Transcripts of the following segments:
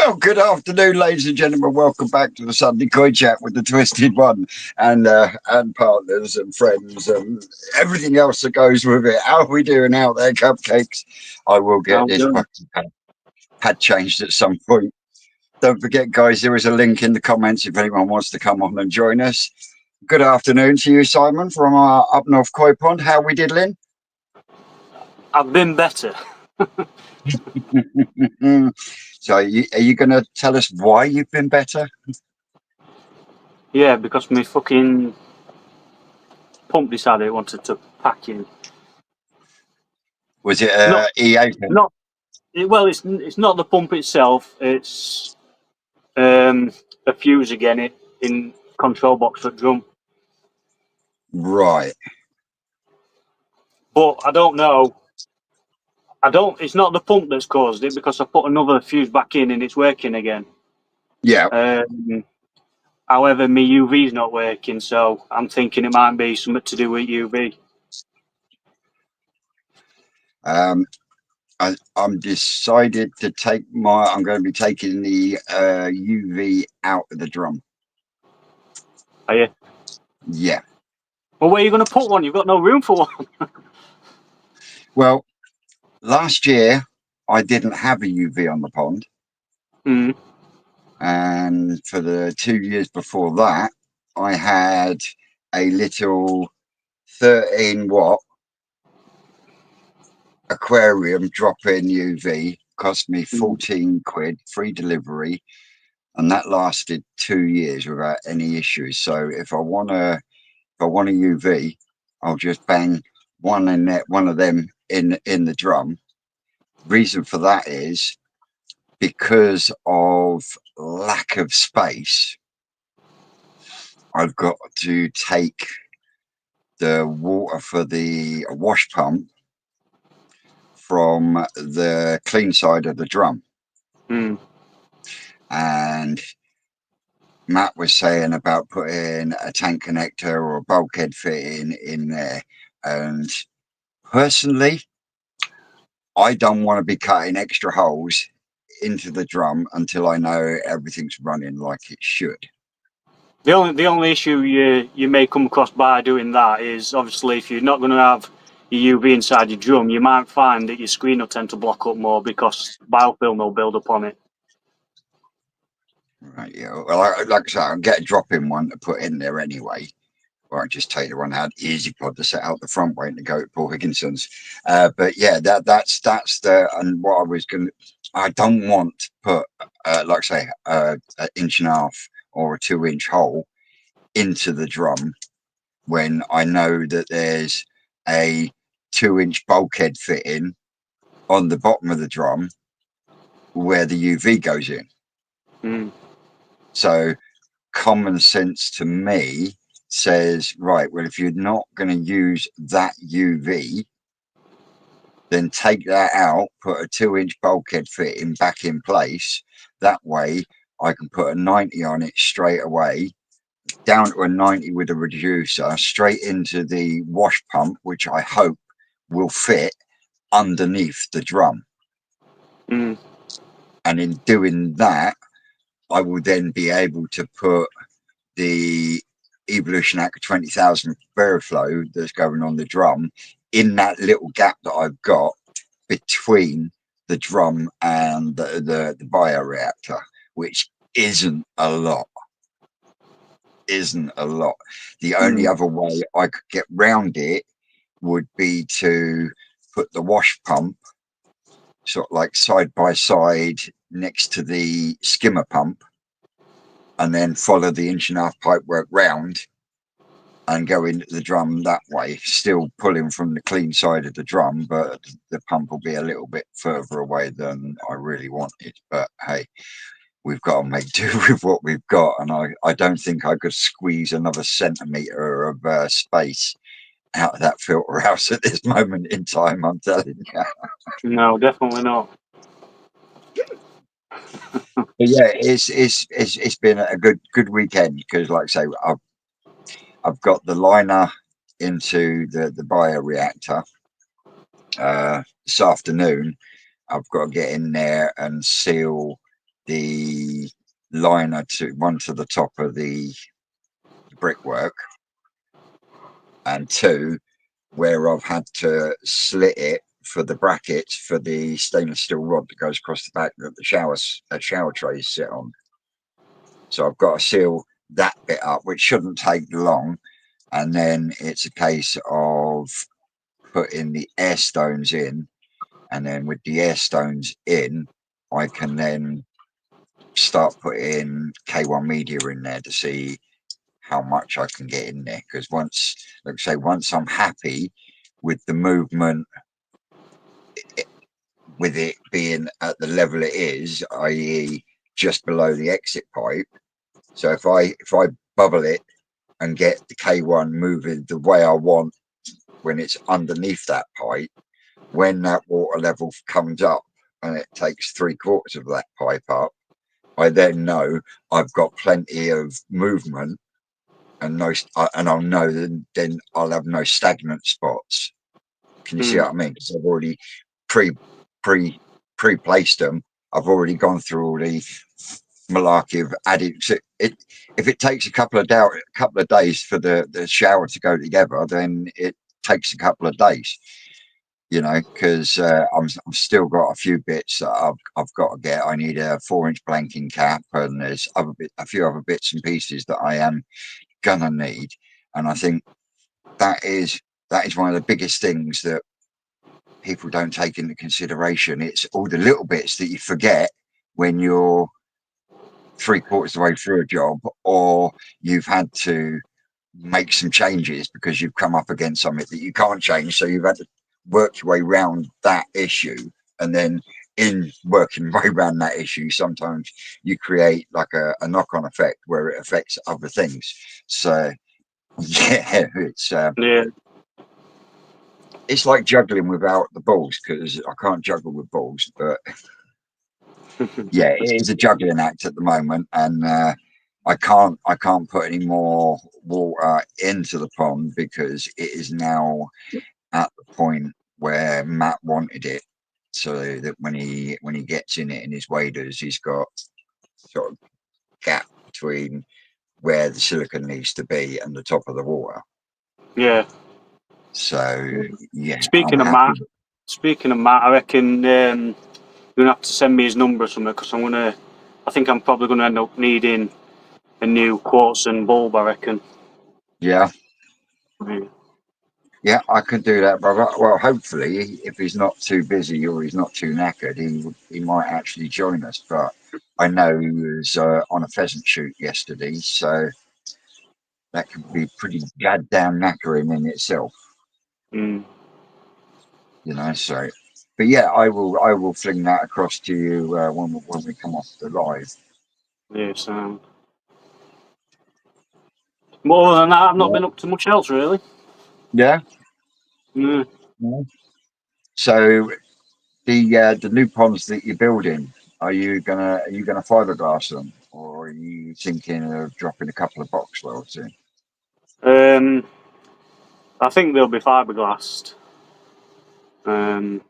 Well, good afternoon, ladies and gentlemen. Welcome back to the Sunday Coin Chat with the Twisted One and partners and friends and everything else that goes with it. How are we doing out there, cupcakes? I will get this fucking pad changed at some point. Don't forget, guys, there is a link in the comments if anyone wants to come on and join us. Good afternoon to you, Simon, from up North Koi Pond. How we diddling? I've been better. So are you going to tell us why you've been better? Yeah, because my fucking pump decided it wanted to pack in. Was it EA? Not well. It's not the pump itself. It's a fuse again in control box for drum. Right. But I don't know. It's not the pump that's caused it because I put another fuse back in and it's working again. Yeah. However, my UV's not working, so I'm thinking it might be something to do with UV. I'm decided to take I'm going to be taking the UV out of the drum. Are you? Yeah. Well, where are you going to put one? You've got no room for one. Well, last year I didn't have a UV on the pond. Mm. And for the 2 years before that, I had a little 13-watt aquarium drop-in UV, cost me 14 quid, free delivery, and that lasted 2 years without any issues. So if I want a UV, I'll just bang one of them in the drum. Reason for that is because of lack of space. I've got to take the water for the wash pump from the clean side of the drum. And Matt was saying about putting a tank connector or a bulkhead fitting in there. And personally, I don't want to be cutting extra holes into the drum until I know everything's running like it should. The only issue you may come across by doing that is obviously if you're not going to have your UV inside your drum, you might find that your screen will tend to block up more because biofilm will build up on it. Right, yeah. Well, like I say, I'll get a drop-in one to put in there anyway. Or I just take the one out easy pod to set out the front way to go to Paul Higginson's. But yeah, that's the and what I was going. I don't want to put like say an inch and a half or a 2-inch hole into the drum when I know that there's a 2-inch bulkhead fitting on the bottom of the drum where the UV goes in. So common sense to me says, right, well, if you're not going to use that UV, then take that out, put a 2-inch bulkhead fitting back in place. That way I can put a 90 on it straight away, down to a 90 with a reducer, straight into the wash pump, which I hope will fit underneath the drum. And in doing that, I will then be able to put the Evolution Aqua 20,000 Veriflow that's going on the drum in that little gap that I've got between the drum and the bioreactor, which isn't a lot. The only other way I could get round it would be to put the wash pump sort of like side by side next to the skimmer pump, and then follow the 1.5-inch pipework round and go into the drum that way, still pulling from the clean side of the drum, but the pump will be a little bit further away than I really wanted. But hey, we've got to make do with what we've got, and I don't think I could squeeze another centimetre of space out of that filter house at this moment in time, I'm telling you. No, definitely not. But yeah, it's been a good weekend because, like I say, I've got the liner into the bioreactor this afternoon. I've got to get in there and seal the liner to one to the top of the brickwork, and two where I've had to slit it for the brackets for the stainless steel rod that goes across the back that the shower trays sit on. So I've got to seal that bit up, which shouldn't take long, and then it's a case of putting the air stones in, and then with the air stones in, I can then start putting K1 media in there to see how much I can get in there. Because once, like I say, once I'm happy with the movement, with it being at the level it is, i.e., just below the exit pipe. So if I bubble it and get the K1 moving the way I want when it's underneath that pipe, when that water level comes up and it takes 3/4 of that pipe up, I then know I've got plenty of movement and no, and I'll know then I'll have no stagnant spots. Can you see what I mean? Because I've already pre placed them. I've already gone through all the malarkey of adding. So if it takes a couple of days for the shower to go together, then it takes a couple of days. You know, because I've still got a few bits that I've got to get. I need a 4-inch blanking cap, and there's a few other bits and pieces that I am gonna need. And I think that is one of the biggest things that people don't take into consideration. It's all the little bits that you forget when you're 3/4 of the way through a job, or you've had to make some changes because you've come up against something that you can't change, so you've had to work your way around that issue. And then in working your way around that issue, sometimes you create like a knock-on effect where it affects other things. So yeah, it's like juggling without the balls, because I can't juggle with balls. But yeah, it is a juggling act at the moment, and I can't put any more water into the pond because it is now at the point where Matt wanted it, so that when he gets in it in his waders, he's got sort of gap between where the silicon needs to be and the top of the water. Yeah. So yeah, I'm Speaking of happy. Matt, I reckon you're gonna have to send me his number or something, because I think I'm probably gonna end up needing a new quartz and bulb, I reckon. Yeah, Yeah. yeah, I can do that, brother. Well, hopefully, if he's not too busy or he's not too knackered, he might actually join us. But I know he was on a pheasant shoot yesterday, so that could be pretty goddamn knackering in itself, Mm. you know. So, but yeah, I will fling that across to you when we come off the live. Yeah, so. But other than that, I've not Yeah. been up to much else really. Yeah. Mm. Yeah. So the new ponds that you're building, are you gonna fiberglass them, or are you thinking of dropping a couple of box welds in? I think they'll be fiberglassed. I'm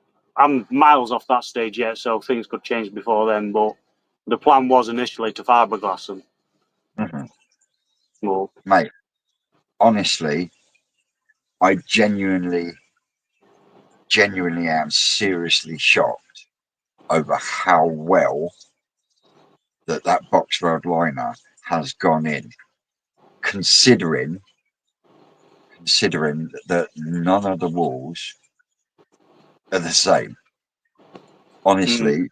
miles off that stage yet, so things could change before then. But the plan was initially to fiberglass them. Mm-hmm. Well, Mate, honestly, I genuinely am seriously shocked over how well that box weld liner has gone in, considering that none of the walls are the same. mm, Honestly,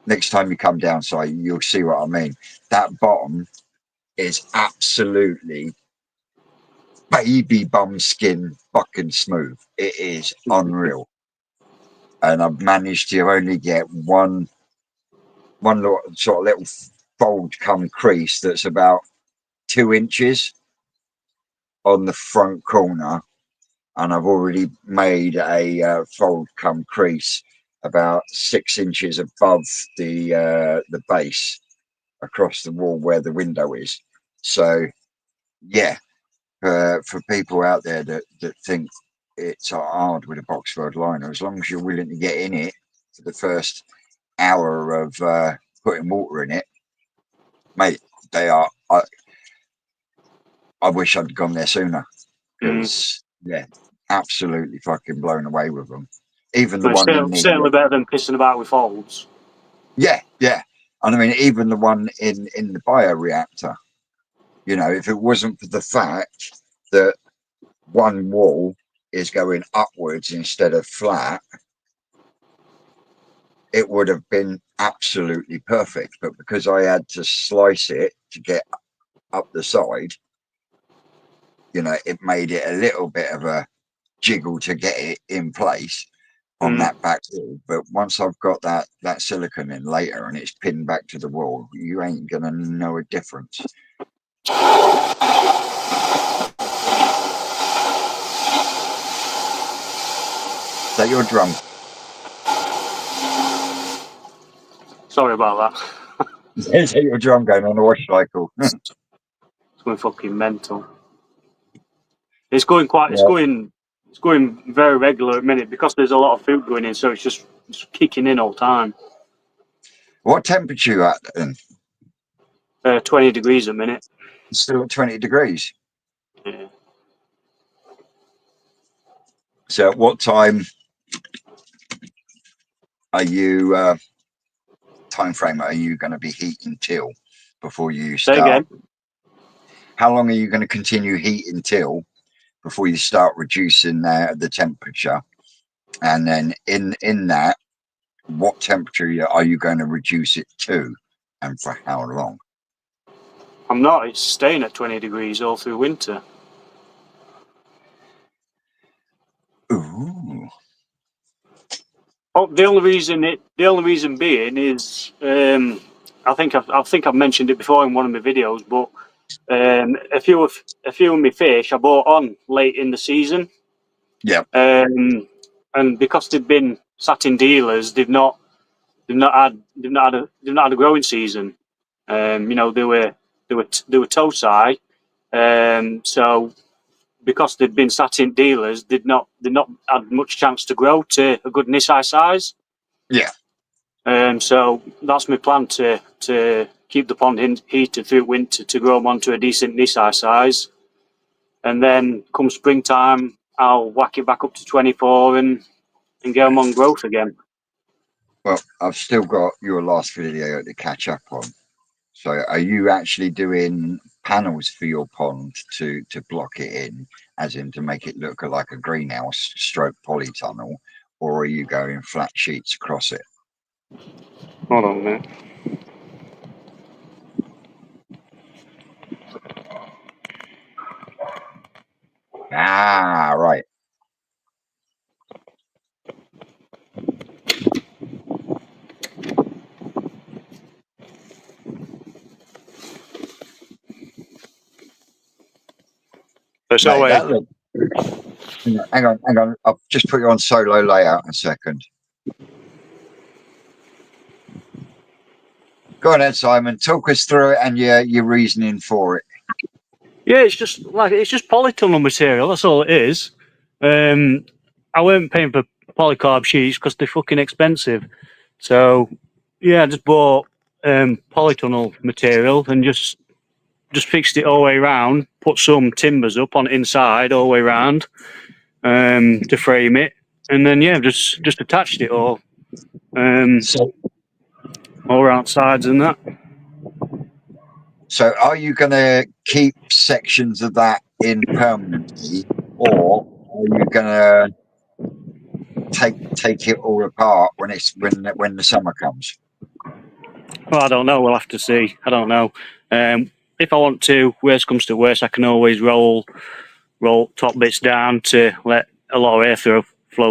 next time you come down site, you'll see what I mean. That bottom is absolutely baby bum skin fucking smooth. It is unreal. And I've managed to only get one little sort of little fold come crease that's about 2 inches on the front corner, and I've already made a fold come crease about 6 inches above the base across the wall where the window is. So yeah, for people out there that think it's hard with a box weld liner, as long as you're willing to get in it for the first hour of putting water in it, mate. They are. I wish I'd gone there sooner because yeah, absolutely fucking blown away with them. Even the But it's one in the certainly better than pissing about with folds. yeah, and I mean even the one in the bioreactor. You know, if it wasn't for the fact that one wall is going upwards instead of flat, it would have been absolutely perfect. But because I had to slice it to get up the side, you know, it made it a little bit of a jiggle to get it in place on that back wall. But once I've got that silicone in later and it's pinned back to the wall, you ain't gonna know a difference. Is that your drum? Sorry about that. Is that your drum going on a wash cycle? It's going fucking mental. It's going quite. Yeah. It's going very regular at the minute because there's a lot of food going in, so it's just kicking in all the time. What temperature are you at then? 20 degrees a minute. Still at 20 degrees. Yeah. So at what time are you time frame are you going to be heating till before you Say start? again. How long are you going to continue heating till before you start reducing the temperature? And then in that, what temperature are you going to reduce it to, and for how long? I'm not. It's staying at 20 degrees all through winter. Ooh. Oh, the only reason being is I think I've mentioned it before in one of my videos, but a few of my fish I bought on late in the season. Yeah. And because they've been sat in dealers, they've not had a growing season. You know, they were Tosai. So because they'd been sat in dealers, they'd not had much chance to grow to a good Nisai size. Yeah. So that's my plan to keep the pond heated through winter to grow them onto a decent Nisai size, and then come springtime I'll whack it back up to 24 and get them on growth again. Well, I've still got your last video to catch up on. So are you actually doing panels for your pond to block it in, as in to make it look like a greenhouse stroke polytunnel, or are you going flat sheets across it? Hold on a minute. Ah, right. So Mate, that look. Hang on. I'll just put you on solo layout in a second. Go on then, Simon. Talk us through it and your reasoning for it. Yeah, it's just polytunnel material. That's all it is. I weren't paying for polycarb sheets because they're fucking expensive. So yeah, I just bought polytunnel material and just fixed it all the way around. Put some timbers up on inside all the way around to frame it, and then yeah, just attached it all all around sides and that. So are you going to keep sections of that in permanently, or are you going to take it all apart when the summer comes? Well, I don't know. We'll have to see. I don't know. If I want to, worst comes to worst, I can always roll top bits down to let a lot of air flow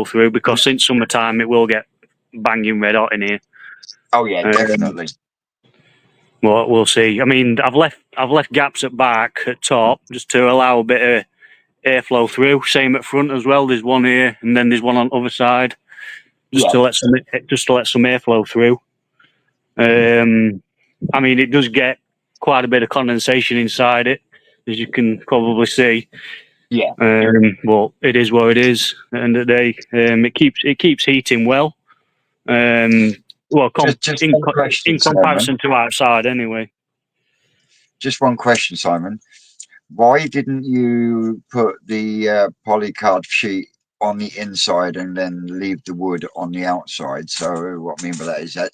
through, because in summertime it will get banging red hot in here. Oh yeah, definitely. Well, we'll see. I mean, I've left gaps at back, at top, just to allow a bit of airflow through. Same at front as well. There's one here, and then there's one on the other side, just to let some airflow through. I mean, it does get quite a bit of condensation inside it, as you can probably see. Yeah. But it is what it is. At the end of the day, it keeps heating well. Well, just one question, in Simon. comparison to outside, anyway. Just one question, Simon. Why didn't you put the polycard sheet on the inside and then leave the wood on the outside? So what I mean by that is that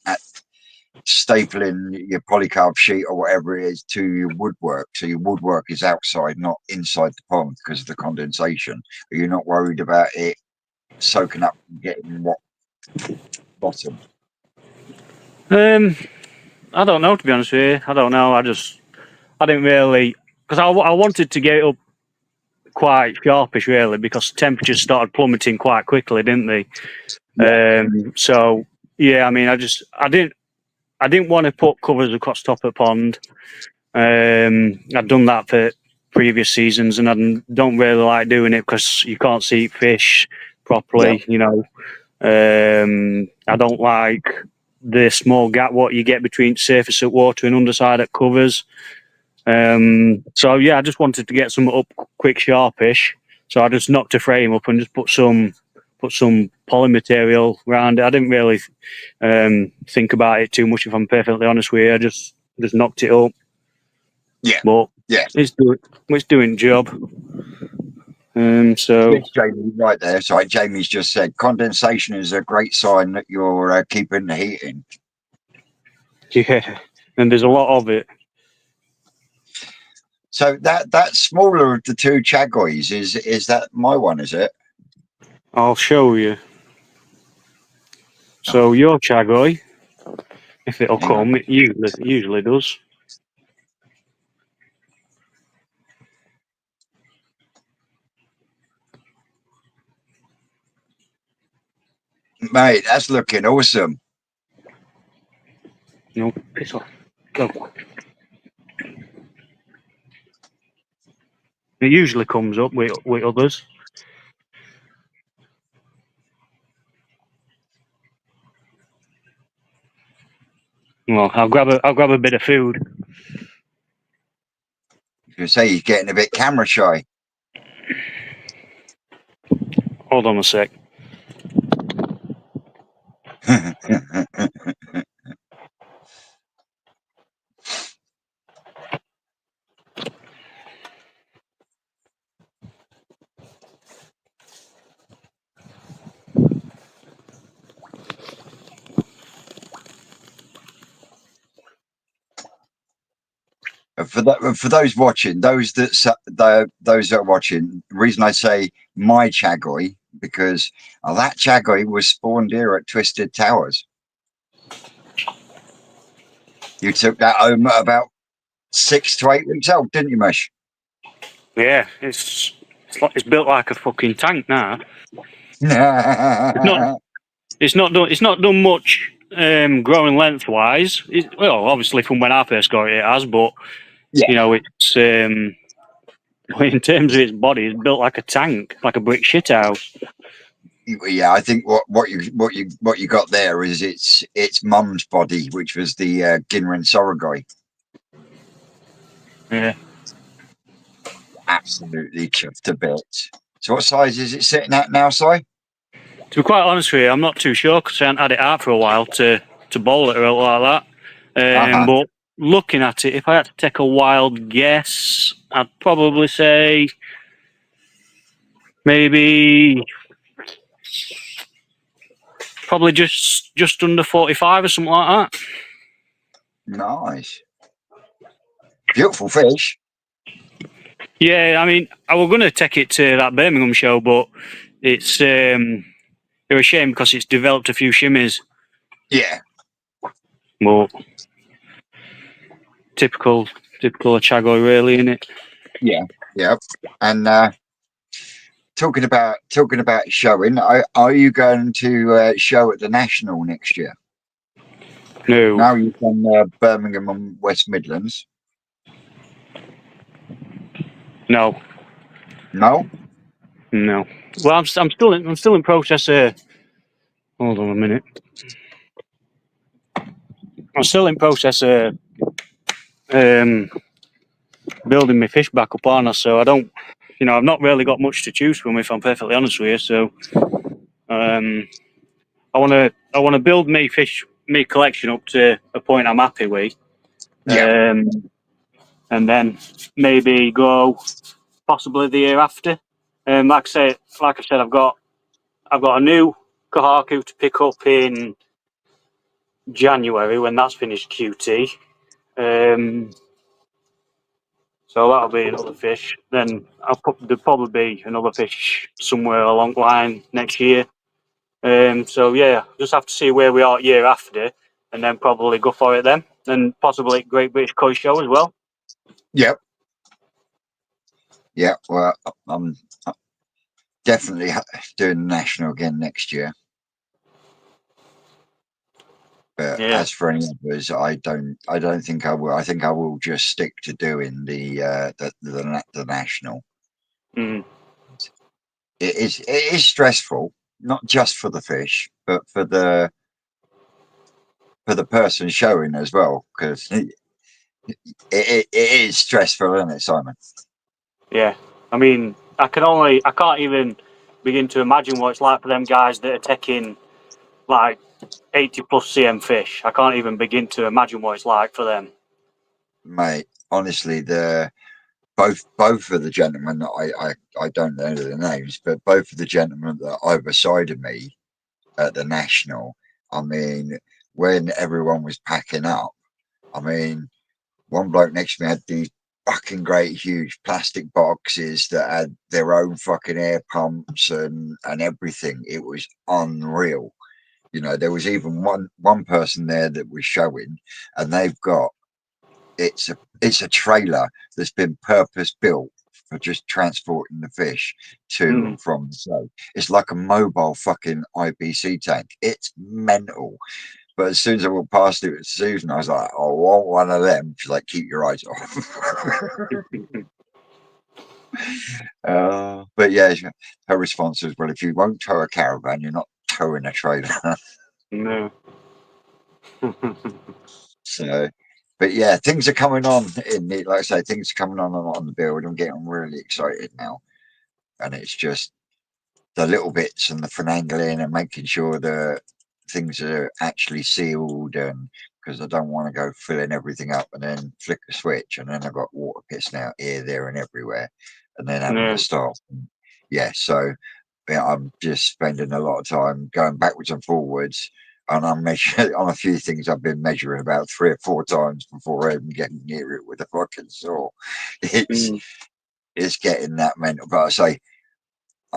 stapling your polycarb sheet or whatever it is to your woodwork. So your woodwork is outside, not inside the pond because of the condensation. Are you not worried about it soaking up and getting what bottom? I don't know, to be honest with you. I don't know. I didn't really, because I wanted to get it up quite sharpish, really, because temperatures started plummeting quite quickly, didn't they? Yeah. So yeah, I mean, I didn't want to put covers across top of the pond. I'd done that for previous seasons, and I don't really like doing it because you can't see fish properly. Yeah. You know, I don't like the small gap what you get between surface at water and underside at covers. So yeah, I just wanted to get some up quick sharpish. So I just knocked a frame up and just put some poly material around it. I didn't really think about it too much, if I'm perfectly honest with you. I just knocked it up. Yeah. But Yeah. it's doing the job. So Yes, Jamie, right there. So like Jamie's just said, condensation is a great sign that you're keeping the heat in. yeah, and there's a lot of it. So that smaller of the two chagois is that my one, is it? I'll show you. So your chagoy, if it'll Hang on. come, it usually does. Mate, that's looking awesome. No, piss off. Go. It usually comes up with others. Well, I'll grab a bit of food. You say he's getting a bit camera shy. Hold on a sec. For those watching, those that are watching, the reason I say my chagoi because that chagoi was spawned here at Twisted Towers. You took that home at about 6 to 8 weeks old, didn't you, Mush? Yeah, it's built like a fucking tank now. It's not done much growing lengthwise. Well, obviously from when I first got it, it has, but Yeah. you know, it's in terms of its body, it's built like a tank, like a brick shithouse. Yeah, I think what you got there is its mum's body, which was the Ginran Sorogoi. Yeah. Absolutely chuffed to bits. So what size is it sitting at now, Si? To be quite honest with you, I'm not too sure because I haven't had it out for a while to bowl it or like that. But looking at it, if I had to take a wild guess, I'd probably say maybe probably just under 45 or something like that. Nice. Beautiful fish. Yeah, I mean, I was going to take it to that Birmingham show, but it's they're a shame because it's developed a few shimmies. Yeah. But typical Chago, really, isn't it? Yeah. Yeah. And talking about showing, are you going to show at the National next year? No. Now you've done Birmingham and West Midlands. No. No. No. Well, I'm still in process. Hold on a minute. I'm still in process. Building my fish back up, aren't I? So I don't, I've not really got much to choose from, if I'm perfectly honest with you. So, I want to build my fish my collection up to a point I'm happy with. Yeah. And then maybe go possibly the year after. Like I said, I've got a new Kohaku to pick up in January when that's finished QT. So that'll be another fish. Then there'll probably be another fish somewhere along the line next year. So yeah, just have to see where we are year after, and then probably go for it then, and possibly Great British Koi Show as well. Yep. Yeah. Well, I'm definitely doing the national again next year. But Yeah. as for any others, I don't think I will. I think I will just stick to doing the national. Mm. It is stressful, not just for the fish, but for the person showing as well, because it is stressful, isn't it, Simon? Yeah. I mean, I can't even begin to imagine what it's like for them guys that are taking like 80 plus cm fish. I can't even begin to imagine what it's like for them. Mate, honestly, both of the gentlemen that I don't know the names, but both of the gentlemen that either side of me at the national, I mean, when everyone was packing up, I mean, one bloke next to me had these fucking great huge plastic boxes that had their own fucking air pumps and everything. It was unreal. You know, there was even one person there that was showing, and they've got it's a trailer that's been purpose built for just transporting the fish to and from the show. It's like a mobile fucking IBC tank. It's mental. But as soon as I walked past it with Susan, I was like, "Oh, I want one of them." She's like, "Keep your eyes off." But yeah, her response was, "Well, if you won't tow a caravan, you're not towing a trailer." No. So, but yeah, things are coming on in the, like I say, things are coming on the build. I'm getting really excited now, and it's just the little bits and the finagling and making sure that things are actually sealed, and because I don't want to go filling everything up and then flick a switch and then I've got water pissing out here, there, and everywhere, and then having Yeah. to stop. Yeah, so yeah, I'm just spending a lot of time going backwards and forwards. And I'm measuring on a few things. I've been measuring about 3 or 4 times before I even getting near it with a fucking saw. It's it's getting that mental. But I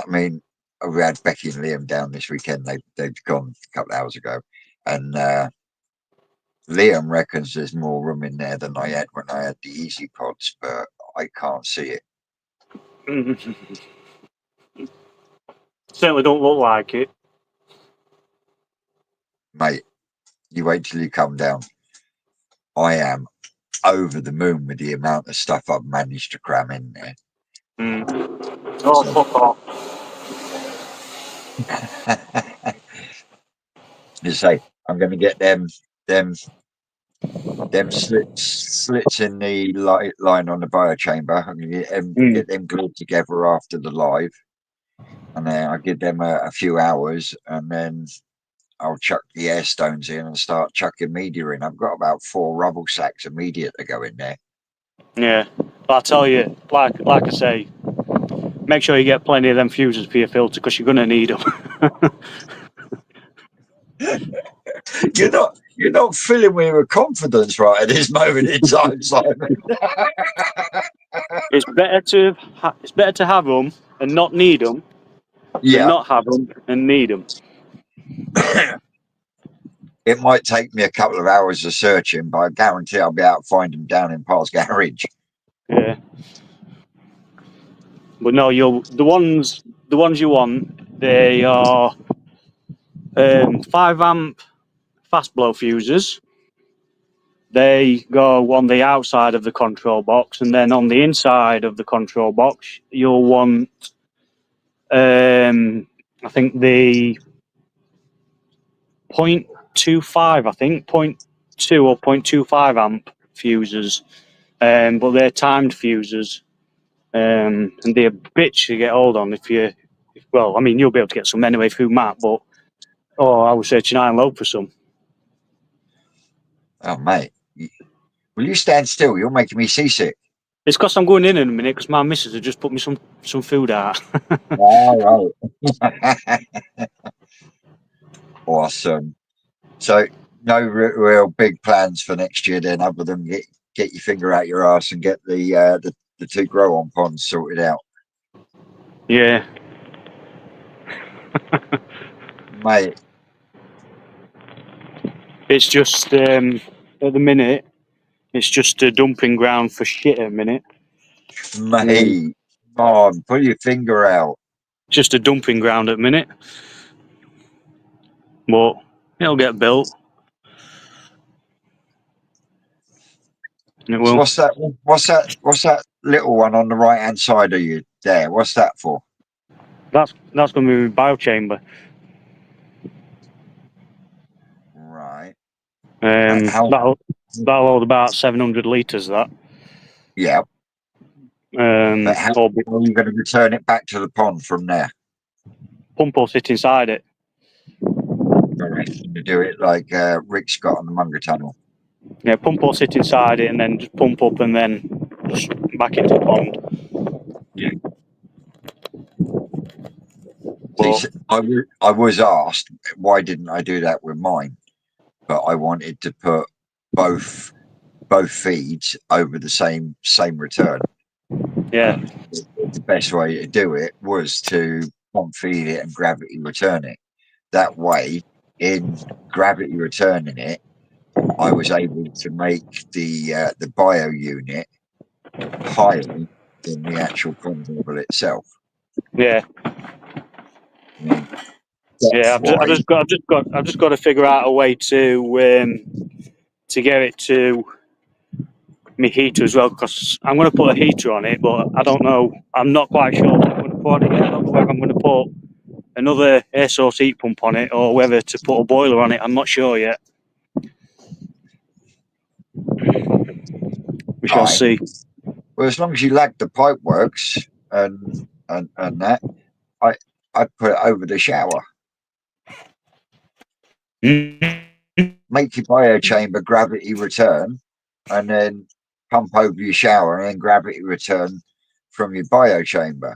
mean, we had Becky and Liam down this weekend. They've gone a couple of hours ago, and Liam reckons there's more room in there than I had when I had the Easy Pods, but I can't see it, Certainly don't look like it. mate. You wait till you come down. I am over the moon with the amount of stuff I've managed to cram in there. Oh, So, fuck off. you say I'm going to get them slits in the line on the biochamber. I'm going to get them glued together after the live, and then I give them a few hours, and then I'll chuck the air stones in and start chucking media in. I've got about 4 rubble sacks of media to go in there. Yeah. But I tell you, like I say, make sure you get plenty of them fuses for your filter because you're going to need them. You're not filling me with confidence right at this moment in time, Simon. It's better to have them and not need them than Yeah. not have them and need them. It might take me a couple of hours of searching, but I guarantee I'll be able to find them down in Paul's garage. Yeah. But no, the ones you want, they are 5 amp fast blow fuses. They go on the outside of the control box, and then on the inside of the control box, you'll want I think the 0.25, I think 0.2 or 0.25 amp fuses, but they're timed fuses, and they're a bitch to get hold on well, I mean, you'll be able to get some anyway through Matt, but I was searching high and low for some. Oh, mate. Will you stand still? You're making me seasick. It's because I'm going in a minute because my missus has just put me some food out. All right. Awesome. So, no real big plans for next year then, other than get your finger out your ass and get the two grow on ponds sorted out. Yeah. Mate, It's just at the minute, it's just a dumping ground for shit at the minute. mate, come on, pull your finger out. Just a dumping ground at the minute. But it'll get built. And it So will. what's that little one on the right hand side of you there? What's that for? That's going to be my biochamber. Right. How That'll hold about 700 litres. That. yeah, but how Or are you going to return it back to the pond from there? pump will sit inside it. I reckon to do it like Rick's got on the Munger Tunnel. Yeah, pump will sit inside it and then just pump up and then just back into the pond. Yeah. But I was asked why didn't I do that with mine, but I wanted to put both feeds over the same return. yeah, The best way to do it was to pump feed it and gravity return it. That way, in gravity returning it, I was able to make the bio unit higher than the actual pond level itself. yeah, I mean, yeah. depth wise, I've just got to figure out a way to get it to my heater as well because I'm going to put a heater on it, but I don't know. I'm not quite sure what I'm going to put on it. I don't know whether I'm going to put another air source heat pump on it or whether to put a boiler on it. I'm not sure yet. We shall aye. see. Well, as long as you lag the pipe works and that, I I'd put it over the shower. Make your bio chamber gravity return, and then pump over your shower, and then gravity return from your bio chamber.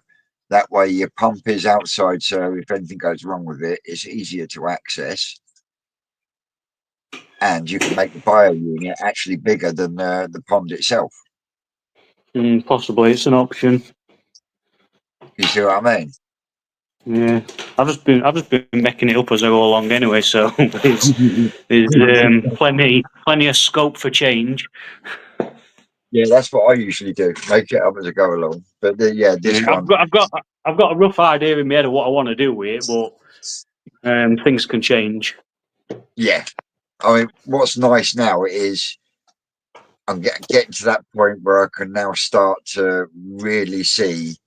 That way, your pump is outside, so if anything goes wrong with it, it's easier to access. And you can make the bio unit actually bigger than the pond itself. Possibly, it's an option. You see what I mean? Yeah, I've just been making it up as I go along anyway. So there's plenty of scope for change. Yeah, that's what I usually do. Make it up as I go along. But yeah, Yeah, this one, I've got a rough idea in my head of what I want to do with it, but things can change. yeah. I mean, what's nice now is I'm getting to that point where I can now start to really see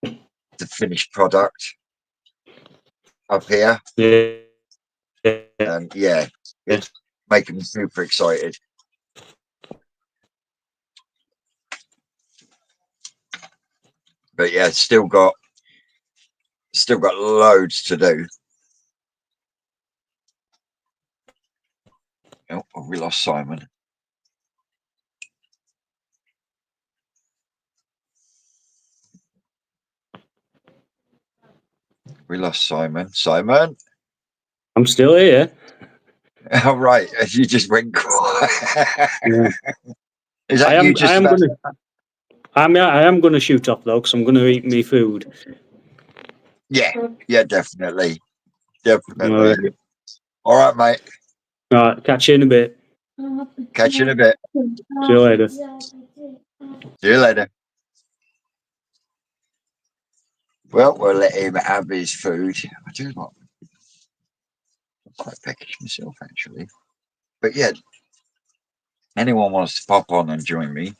the finished product up here. Yeah, And yeah, it's making me super excited. But yeah, still got loads to do. Oh, we lost Simon. We lost Simon. Simon. I'm still here. All right, you just went quiet. Yeah. Is that you just about? I am gonna shoot off though, because I'm gonna eat me food. Yeah, yeah, definitely, All definitely. right. All right, mate. All right, catch you in a bit. Catch you in a bit. See you later. See you later. Well, we'll let him have his food. I do like quite peckish myself, actually. But yeah, anyone wants to pop on and join me?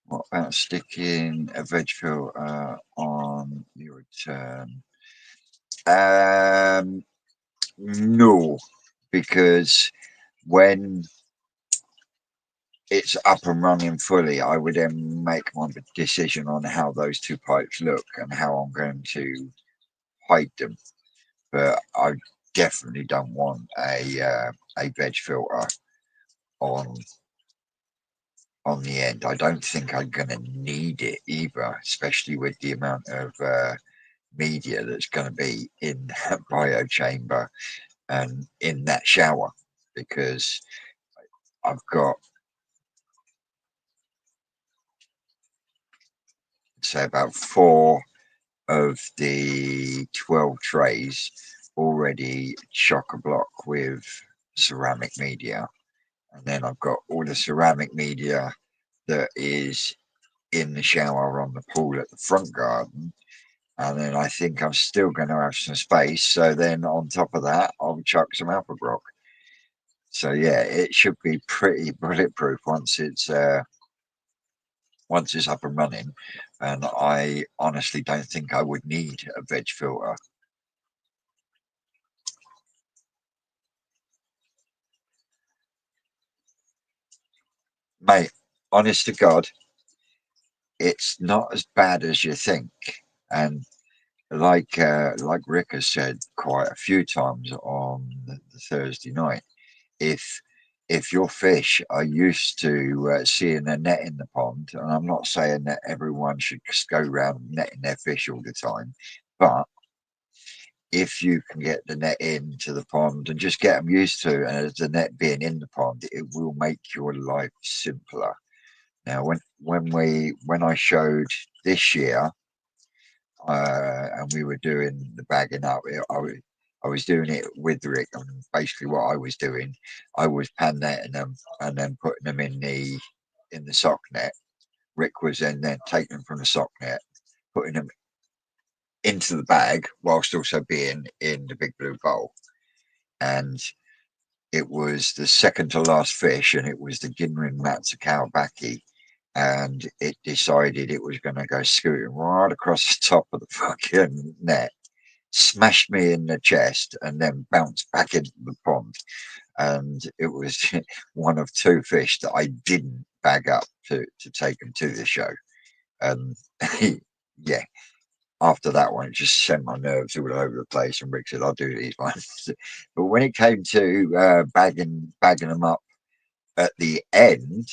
What about sticking a veg filter on your return? No, because when it's up and running fully, I would then make my decision on how those two pipes look and how I'm going to hide them. But I definitely don't want a veg filter on the end. I don't think I'm going to need it either, especially with the amount of media that's going to be in that bio chamber and in that shower, because I've got, say, about 4 of the 12 trays already chock-a-block with ceramic media, and then I've got all the ceramic media that is in the shower on the pool at the front garden, and then I think I'm still going to have some space, so then on top of that I'll chuck some apple grog. So yeah, it should be pretty bulletproof once it's up and running, and I honestly don't think I would need a veg filter. Mate, honest to God, it's not as bad as you think. And like Rick has said quite a few times on the Thursday night, if your fish are used to seeing a net in the pond, and I'm not saying that everyone should just go around netting their fish all the time, but if you can get the net into the pond and just get them used to, and the net being in the pond, it will make your life simpler. Now, when I showed this year, and we were doing the bagging up, I was doing it with Rick, and basically what I was doing, I was pan netting them and then putting them in the sock net. Rick was then taking them from the sock net, putting them into the bag whilst also being in the big blue bowl. And it was the second to last fish, and it was the Ginrin Matsukao, and it decided it was going to go scooting right across the top of the fucking net, smashed me in the chest, and then bounced back into the pond. And it was one of 2 fish that I didn't bag up to take them to the show. And yeah, after that one, it just sent my nerves all over the place. And Rick said, "I'll do these ones." But when it came to bagging them up at the end,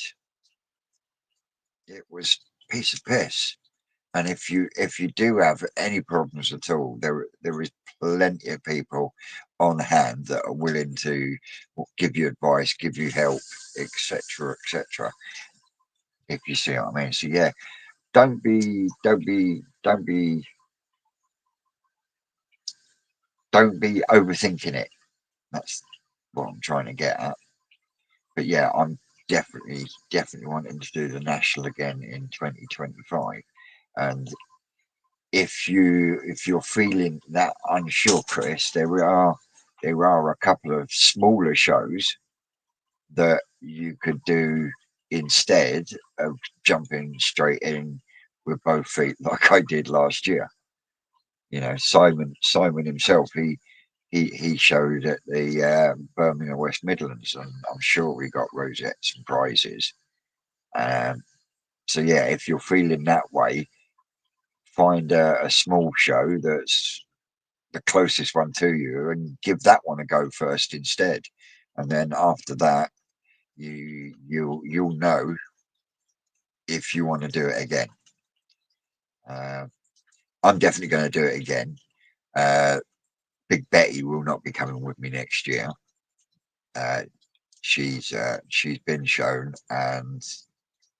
it was a piece of piss. And if you do have any problems at all, there is plenty of people on hand that are willing to give you advice, give you help, etc., etc. If you see what I mean. So yeah, don't be overthinking it. That's what I'm trying to get at. But yeah, I'm definitely wanting to do the national again in 2025. And if you're feeling that unsure, Chris, there are a couple of smaller shows that you could do instead of jumping straight in with both feet like I did last year. You know, Simon himself, he showed at the Birmingham West Midlands, and I'm sure we got rosettes and prizes. Um, so yeah, if you're feeling that way, find a small show that's the closest one to you and give that one a go first instead, and then after that you'll know if you want to do it again. uh, I'm definitely going to do it again. uh, Big Betty will not be coming with me next year. uh, she's been shown, and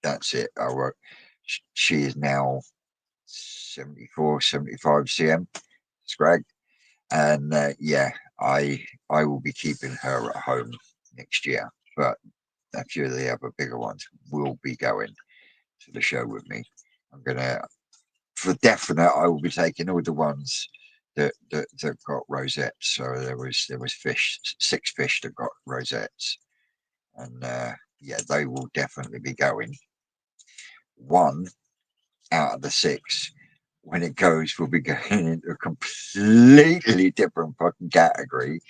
that's it. She is now 74, 75 cm scrag. And yeah, I will be keeping her at home next year, but a few of the other bigger ones will be going to the show with me. I'm gonna, for definite, I will be taking all the ones that got rosettes. So there was 6 fish that got rosettes, and yeah, they will definitely be going. One out of the 6, when it goes, will be going into a completely different fucking category,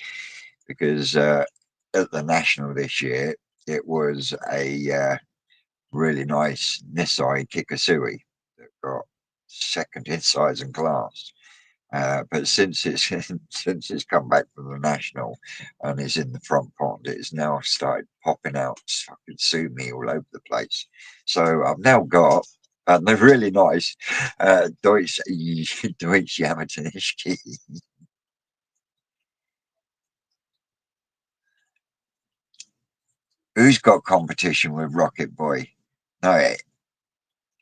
because at the national this year, it was a really nice Nisai Kikasui that got second in size and class. But since it's since it's come back from the national and is in the front pond, it's now started popping out fucking sumi all over the place. So I've now got, and they're really nice, Deutsch Deutsch Yamatanishki. Who's got competition with Rocket Boy? No,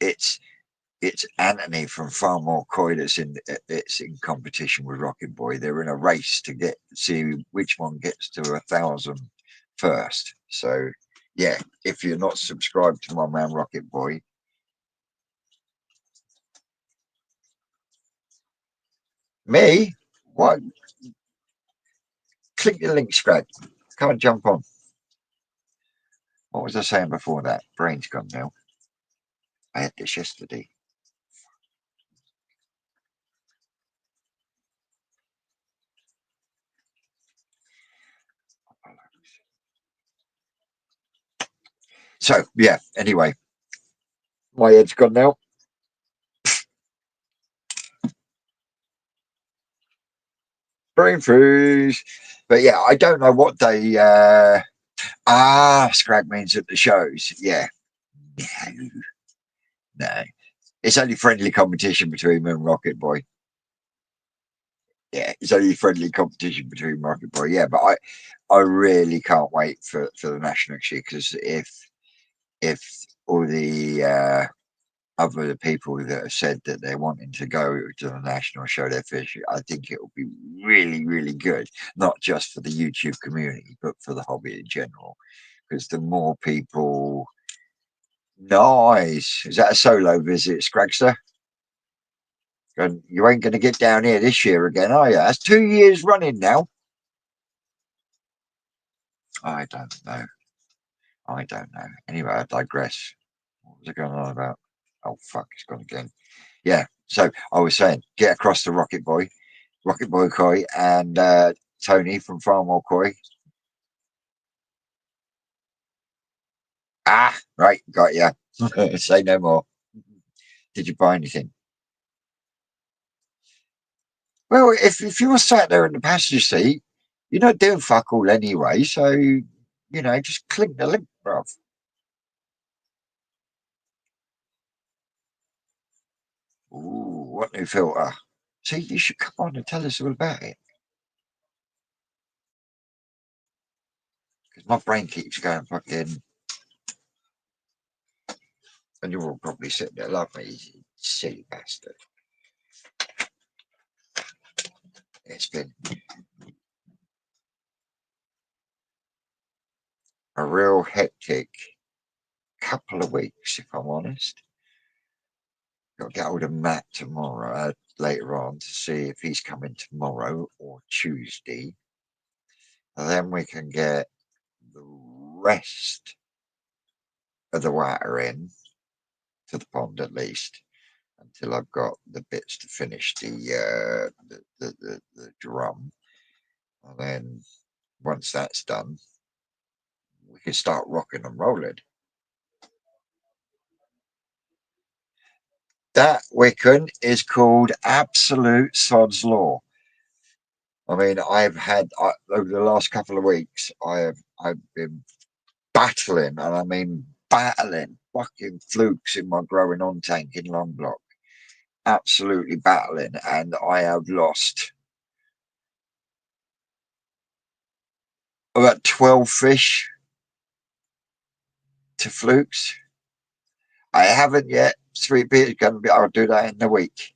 it's it's Anthony from Far More Koi that's it's in competition with Rocket Boy. They're in a race to see which one gets to 1,000 first. So yeah, if you're not subscribed to my man Rocket Boy, me, what? Click the link, Scrag. Come and jump on. What was I saying before that? Brain's gone now. I had this yesterday. So yeah. Anyway, my head's gone now. Brain freeze. But yeah, I don't know what day. Scrag means at the shows. Yeah. No, no. It's only friendly competition between me and Rocket Boy. Yeah, it's only friendly competition between Rocket Boy. Yeah, but I really can't wait for the national next year because if all the other people that have said that they're wanting to go to the national show their fish, I think it will be really, really good, not just for the YouTube community, but for the hobby in general. Because the more people, nice. Is that a solo visit, Scragster? And you ain't going to get down here this year again, are you? That's 2 years running now. I don't know. I don't know. Anyway, I digress. What was I going on about? Oh, fuck, it's gone again. Yeah, so I was saying, get across to Rocket Boy Koi, and Tony from Farmore Koi. Right, got ya. Say no more. Did you buy anything? Well, if you were sat there in the passenger seat, you're not doing fuck all anyway, so, just click the link, bruv. Ooh, what new filter? See, you should come on and tell us all about it. Because my brain keeps going fucking, and you're all probably sitting there like me, you silly bastard. It's been a real hectic couple of weeks, if I'm honest. Got to get hold of Matt tomorrow, later on, to see if he's coming tomorrow or Tuesday. And then we can get the rest of the water in to the pond at least until I've got the bits to finish the drum. And then once that's done, we can start rocking and rolling. That Wiccan is called Absolute Sod's Law. I mean, over the last couple of weeks, I've been battling, and I mean battling, fucking flukes in my growing on tank in Long Block. Absolutely battling, and I have lost about 12 fish to flukes. I haven't yet. 3P is going to be. I'll do that in the week.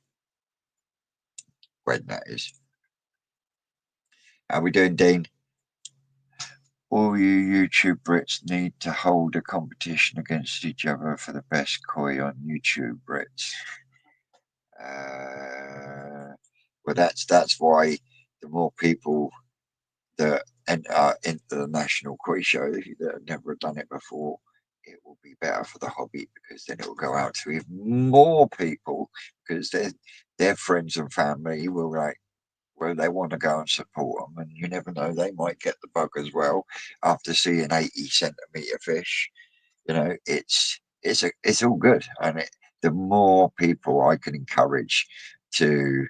When that is. How we doing, Dean? All you YouTube Brits need to hold a competition against each other for the best koi on YouTube, Brits. Well, that's why the more people that enter into the national koi show that have never done it before, it will be better for the hobby because then it will go out to even more people because their friends and family will they want to go and support them, and you never know, they might get the bug as well after seeing 80 centimeter fish. It's all good, and the more people I can encourage to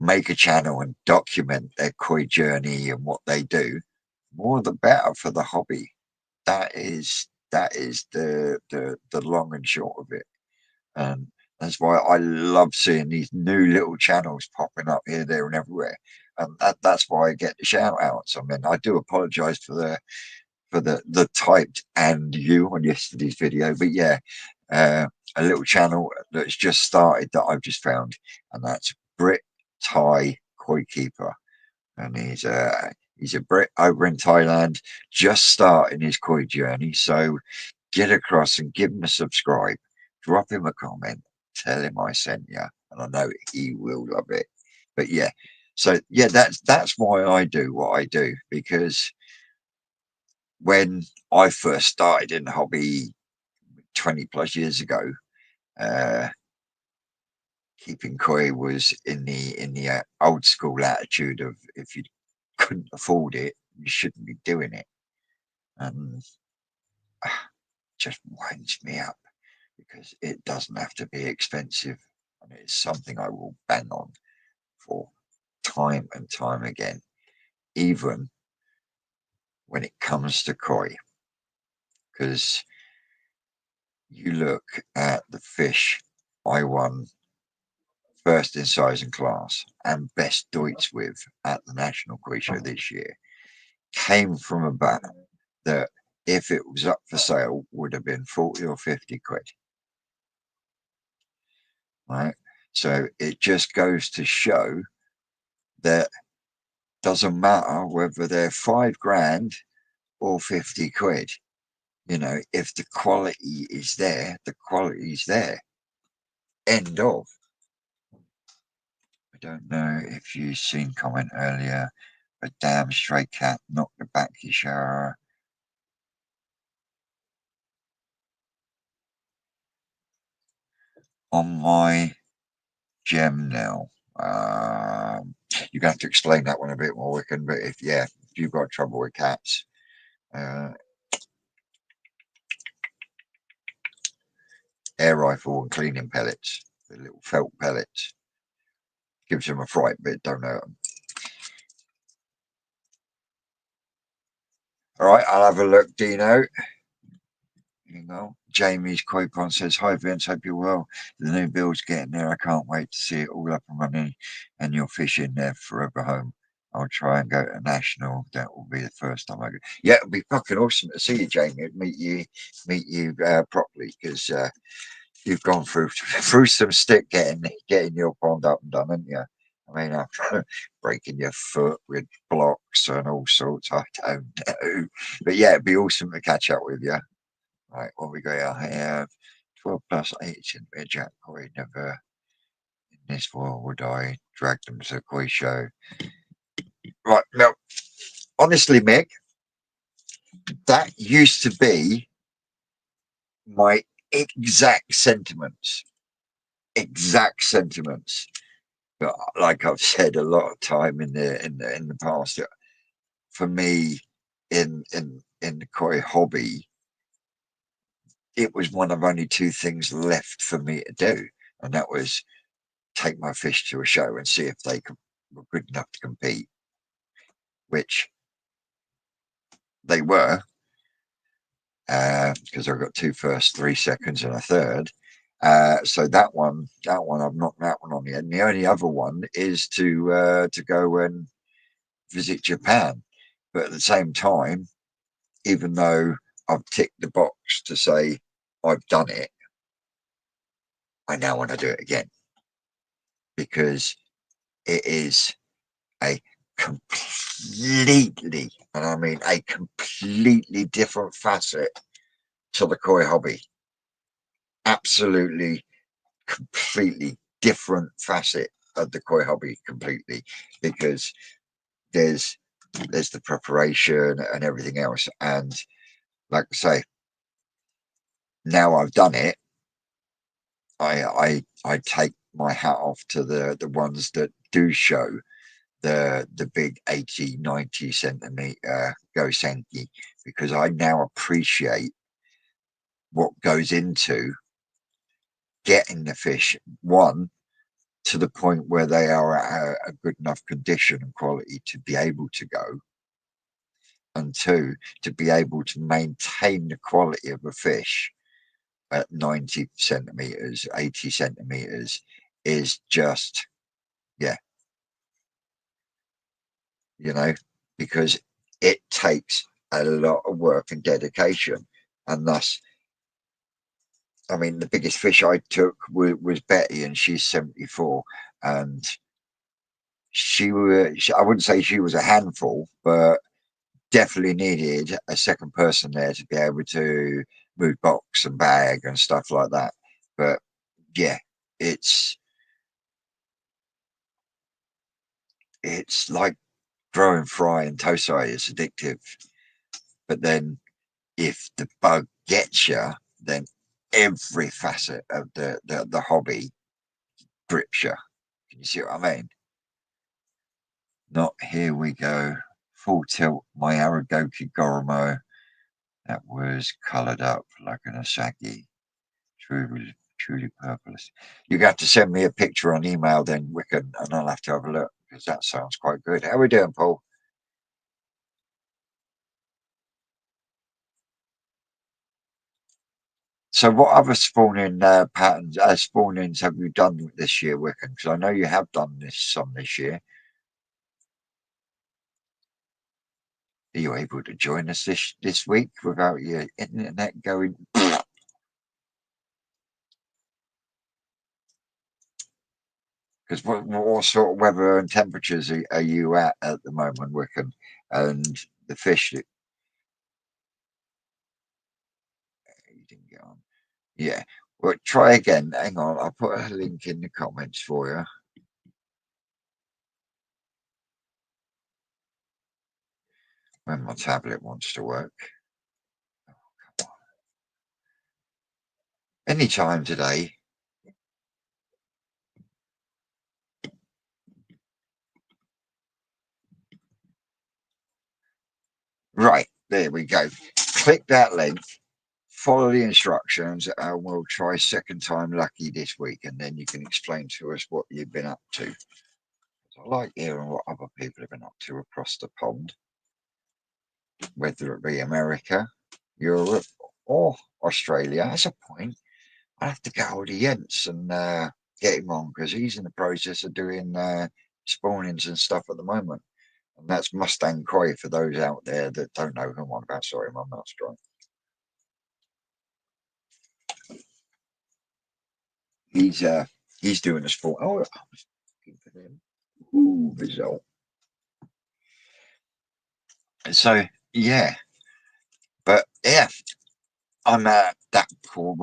make a channel and document their koi journey and what they do, more the better for the hobby. That is the long and short of it. And that's why I love seeing these new little channels popping up here, there, and everywhere. And that's why I get the shout outs. I mean, I do apologize for the typed and you on yesterday's video, but yeah, uh, a little channel that's just started that I've just found, and that's Brit Thai Koi Keeper, and he's a Brit over in Thailand, just starting his koi journey. So get across and give him a subscribe, drop him a comment, tell him I sent you, and I know he will love it. But yeah, so yeah, that's why I do what I do, because when I first started in the hobby 20 plus years ago, uh, keeping koi was in the old school attitude of, if you couldn't afford it, you shouldn't be doing it, and just winds me up, because it doesn't have to be expensive, and it's something I will bang on for time and time again, even when it comes to koi, because you look at the fish I won first in size and class and best Deutsch with at the National Koi Show this year, came from a bat that, if it was up for sale, would have been 40 or 50 quid. Right? So it just goes to show that doesn't matter whether they're 5 grand or 50 quid. You know, if the quality is there, the quality is there. End of. I don't know if you've seen comment earlier, but damn stray cat knocked the back your shower. On my gem now. You're going to have to explain that one a bit more, Wiccan. But if you've got trouble with cats, uh, air rifle and cleaning pellets, the little felt pellets, gives them a fright, but don't hurt them. All right, I'll have a look, Dino. You know, Jamie's koi pond says, "Hi Vince, hope you're well. The new build's getting there. I can't wait to see it all up and running, and your fish in there forever home. I'll try and go to national. That will be the first time I go. Yeah, it'll be fucking awesome to see you, Jamie. Meet you properly, because you've gone through some stick getting your pond up and done, haven't you? I mean, after breaking your foot with blocks and all sorts, I don't know. But yeah, it'd be awesome to catch up with you. Right, what we got? I have 12 plus 8 centimetre jack koi. Never in this world would I drag them to the koi show. Right, now, honestly, Mick, that used to be my exact sentiments. Exact sentiments. But like I've said a lot of time in the past, for me, in the koi hobby, it was one of only two things left for me to do, and that was take my fish to a show and see if they were good enough to compete, which they were, because I got 2 first, 3 seconds, and a third. So that one, I've knocked that one on the head. And the only other one is to go and visit Japan. But at the same time, even though I've ticked the box to say I've done it, I now want to do it again, because it is a completely, and I mean a completely different facet to the koi hobby. Absolutely, completely different facet of the koi hobby, completely, because there's the preparation and everything else. And like I say, now I've done it, I take my hat off to the ones that do show the big 80, 90 centimeter Gosenki, because I now appreciate what goes into getting the fish. One, to the point where they are at a good enough condition and quality to be able to go, and two, to be able to maintain the quality of a fish at 90 centimeters, 80 centimeters is just, yeah, you know, because it takes a lot of work and dedication. And thus, I mean, the biggest fish I took was Betty, and she's 74. And I wouldn't say she was a handful, but definitely needed a second person there to be able to move box and bag and stuff like that. But yeah, it's like growing fry and tosai is addictive. But then if the bug gets you, then every facet of the hobby grips you. Can you see what I mean? Not here we go. Full tilt, my Aragoki Goromo. That was coloured up like an Asagi. Truly purpless. You got to send me a picture on email then, Wiccan, and I'll have to have a look because that sounds quite good. How are we doing, Paul? So, what other spawning patterns, spawnings have you done this year, Wiccan? Because I know you have done some this year. Are you able to join us this week without your internet going? Because what sort of weather and temperatures are you at the moment, Wickham? And the fish that you didn't get on. Yeah. Well, try again. Hang on. I'll put a link in the comments for you. When my tablet wants to work. Oh, come on. Anytime today. Right. There we go. Click that link. Follow the instructions, and we'll try second time lucky this week, and then you can explain to us what you've been up to. I like hearing what other people have been up to across the pond, whether it be America, Europe, or Australia. That's a point. I have to get hold of Jens and get him on because he's in the process of doing spawnings and stuff at the moment. And that's Mustang Koi for those out there that don't know who I'm on about. Sorry, my mouth's dry. He's uh he's doing a sport. Oh, I was looking for him. Ooh, result. So yeah, but yeah, I'm that poor,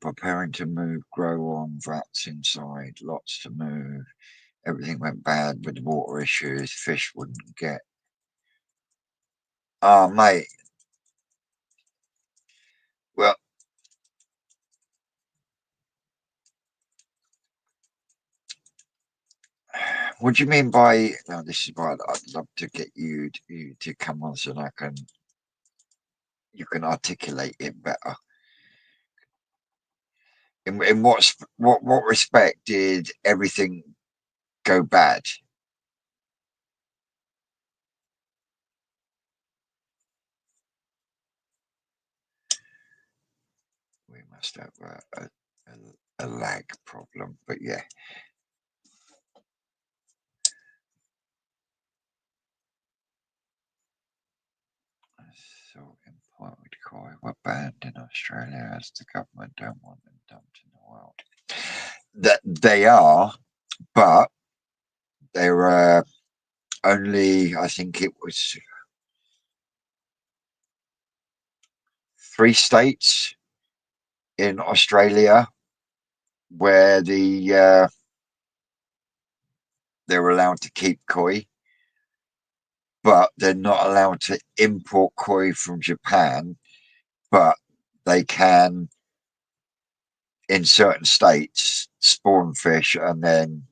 preparing to move, grow on, rats inside, lots to move. Everything went bad with the water issues. Fish wouldn't get. Oh, mate. Well, what do you mean by? No, this is why I'd love to get you to come on so that you can articulate it better. In what respect did everything go bad? We must have a lag problem, but yeah. So imported koi were banned in Australia as the government don't want them dumped in the world. That they are, but there are only, I think it was 3 states in Australia where they're allowed to keep koi, but they're not allowed to import koi from Japan, but they can in certain states spawn fish and then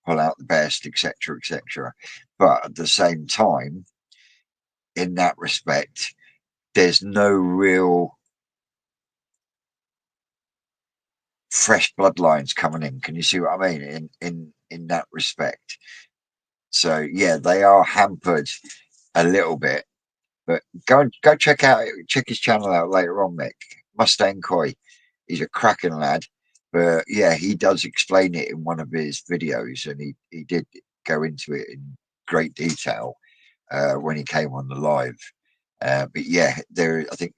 pull out the best, etc., etc. But at the same time, in that respect, there's no real fresh bloodlines coming in. Can you see what I mean in that respect? So yeah, they are hampered a little bit. But go check his channel out later on, Mick. Mustang Koi. He's a cracking lad. But yeah, he does explain it in one of his videos, and he did go into it in great detail when he came on the live. But yeah, I think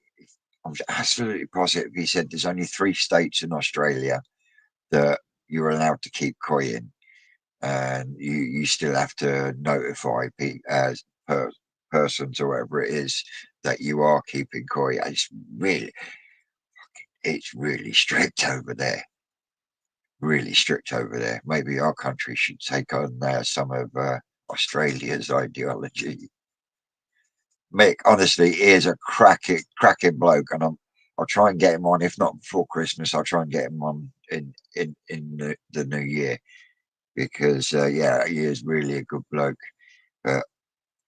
I'm absolutely positive. He said there's only 3 states in Australia that you're allowed to keep koi in, and you still have to notify persons or whatever it is that you are keeping koi. It's really strict over there. Really strict over there. Maybe our country should take on some of Australia's ideology. Mick, honestly, he is a cracking bloke, and I'll try and get him on. If not before Christmas, I'll try and get him on in the new year, because yeah, he is really a good bloke. But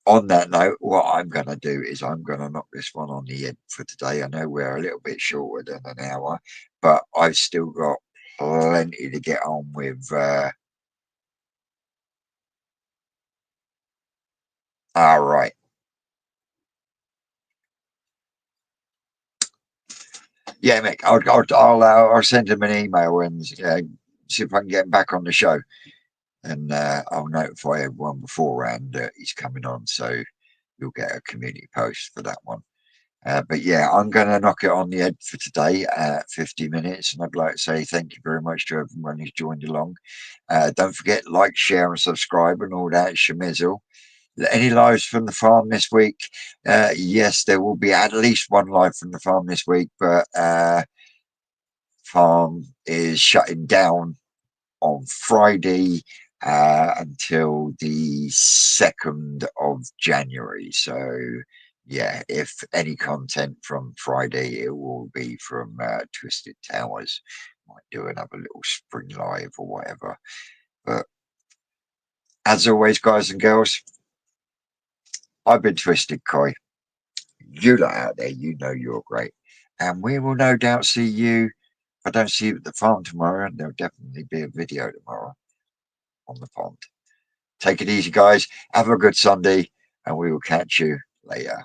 on that note, what I'm going to do is I'm going to knock this one on the head for today. I know we're a little bit shorter than an hour, but I've still got plenty to get on with. All right. Yeah, Mick, I'll send him an email and see if I can get him back on the show, and I'll notify everyone beforehand that he's coming on, so you'll get a community post for that one. But yeah, I'm going to knock it on the head for today at 50 minutes, and I'd like to say thank you very much to everyone who's joined along. Don't forget, like, share, and subscribe, and all that shemizzle. Any lives from the farm this week? Yes, there will be at least one live from the farm this week, but farm is shutting down on Friday until the 2nd of January. So, yeah, if any content from Friday, it will be from Twisted Towers. Might do another little spring live or whatever. But as always, guys and girls, I've been Twisted Koi. You lot out there, you know you're great. And we will no doubt see you. If I don't see you at the farm tomorrow, and there'll definitely be a video tomorrow on the pond. Take it easy, guys. Have a good Sunday, and we will catch you later.